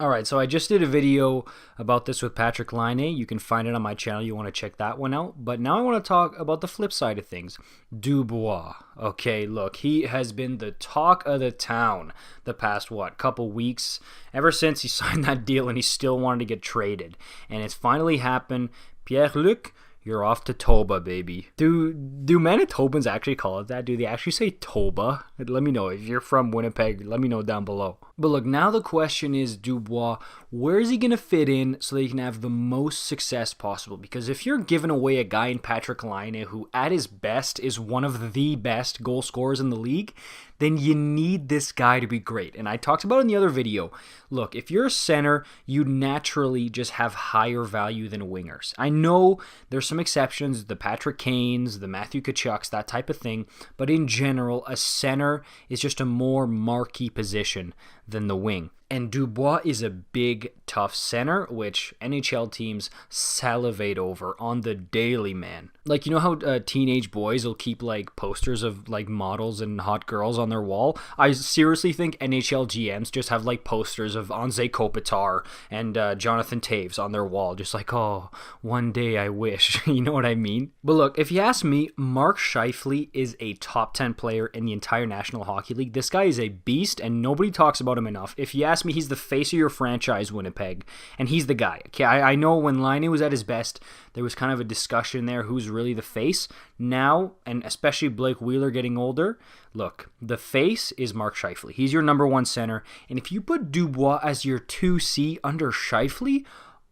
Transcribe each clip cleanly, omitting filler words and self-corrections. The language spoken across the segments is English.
Alright, so I just did a video about this with Patrik Laine. You can find it on my channel. You want to check that one out. But now I want to talk about the flip side of things. Dubois. Okay, look, he has been the talk of the town the past, couple weeks. Ever since he signed that deal and he still wanted to get traded. And it's finally happened. Pierre Luc, you're off to Toba, baby. Do Manitobans actually call it that? Do they actually say Toba? Let me know. If you're from Winnipeg, let me know down below. But look, now the question is, Dubois, where is he going to fit in so that he can have the most success possible? Because if you're giving away a guy in Patrik Laine who at his best is one of the best goal scorers in the league, then you need this guy to be great. And I talked about it in the other video. Look, if you're a center, you naturally just have higher value than wingers. I know there's some exceptions, the Patrick Kanes, the Matthew Tkachuks, that type of thing. But in general, a center is just a more marquee position than the wing. And Dubois is a big, tough center, which NHL teams salivate over on the daily, man. Like, you know how teenage boys will keep, like, posters of, like, models and hot girls on their wall? I seriously think NHL GMs just have, like, posters of Anze Kopitar and Jonathan Toews on their wall. Just like, oh, one day I wish. You know what I mean? But look, if you ask me, Mark Scheifele is a top 10 player in the entire National Hockey League. This guy is a beast, and nobody talks about him enough. If you ask me, he's the face of your franchise, Winnipeg, and he's the guy. Okay, I know when Laine was at his best, there was kind of a discussion there who's really the face. Now, and especially Blake Wheeler getting older, look, the face is Mark Scheifele. He's your number one center, and if you put Dubois as your 2C under Scheifele,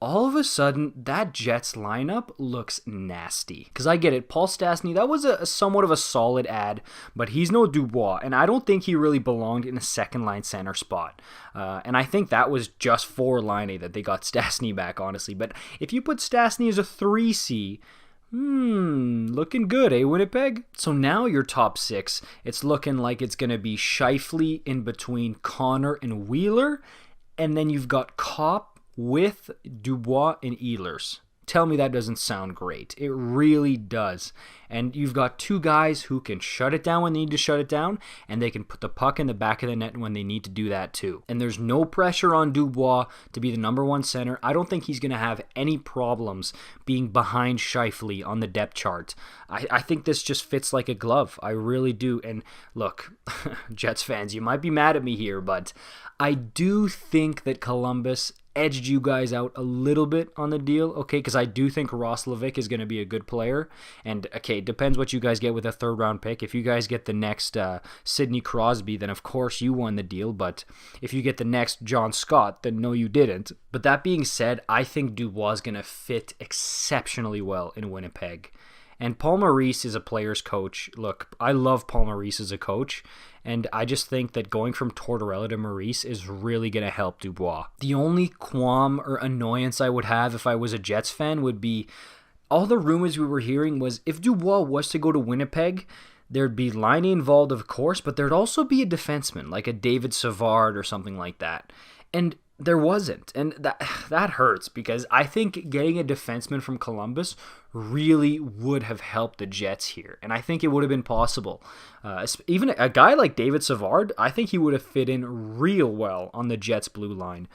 all of a sudden, that Jets lineup looks nasty. Because I get it, Paul Stastny, that was a somewhat of a solid ad, but he's no Dubois, and I don't think he really belonged in a second-line center spot. And I think that was just for Laine that they got Stastny back, honestly. But if you put Stastny as a 3C, looking good, eh, Winnipeg? So now your top six, it's looking like it's going to be Scheifele in between Connor and Wheeler, and then you've got Kopp with Dubois and Ehlers. Tell me that doesn't sound great. It really does. And you've got two guys who can shut it down when they need to shut it down, and they can put the puck in the back of the net when they need to do that too. And there's no pressure on Dubois to be the number one center. I don't think he's going to have any problems being behind Scheifele on the depth chart. I think this just fits like a glove. I really do. And look, Jets fans, you might be mad at me here, but I do think that Columbus edged you guys out a little bit on the deal, okay? Because I do think Roslovic is going to be a good player. And, okay, it depends what you guys get with a third-round pick. If you guys get the next Sidney Crosby, then of course you won the deal. But if you get the next John Scott, then no, you didn't. But that being said, I think Dubois is going to fit exceptionally well in Winnipeg. And Paul Maurice is a player's coach. Look, I love Paul Maurice as a coach, and I just think that going from Tortorella to Maurice is really going to help Dubois. The only qualm or annoyance I would have if I was a Jets fan would be all the rumors we were hearing was if Dubois was to go to Winnipeg, there'd be Laine involved, of course, but there'd also be a defenseman, like a David Savard or something like that. And there wasn't, and that hurts because I think getting a defenseman from Columbus really would have helped the Jets here, and I think it would have been possible. Even a guy like David Savard, I think he would have fit in real well on the Jets' blue line.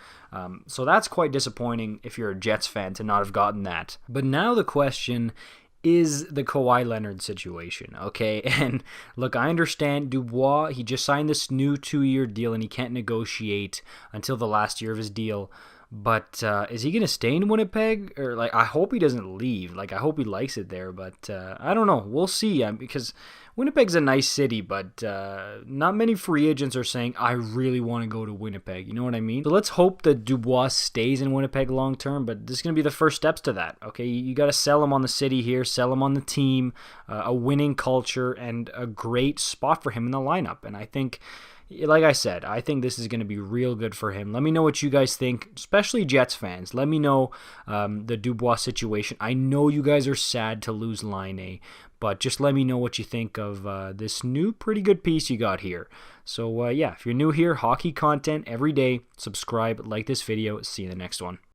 So that's quite disappointing if you're a Jets fan to not have gotten that. But now the question is the Kawhi Leonard situation, okay? And look, I understand Dubois, he just signed this new 2-year deal and he can't negotiate until the last year of his deal. But is he going to stay in Winnipeg? Or, like, I hope he doesn't leave. Like, I hope he likes it there. But I don't know. We'll see. Because Winnipeg's a nice city, but not many free agents are saying, I really want to go to Winnipeg. You know what I mean? So let's hope that Dubois stays in Winnipeg long term. But this is going to be the first steps to that. Okay, you got to sell him on the city here, sell him on the team, a winning culture, and a great spot for him in the lineup. And I think, like I said, I think this is going to be real good for him. Let me know what you guys think, especially Jets fans. Let me know the Dubois situation. I know you guys are sad to lose Laine, but just let me know what you think of this new pretty good piece you got here. So, yeah, if you're new here, hockey content every day, subscribe, like this video. See you in the next one.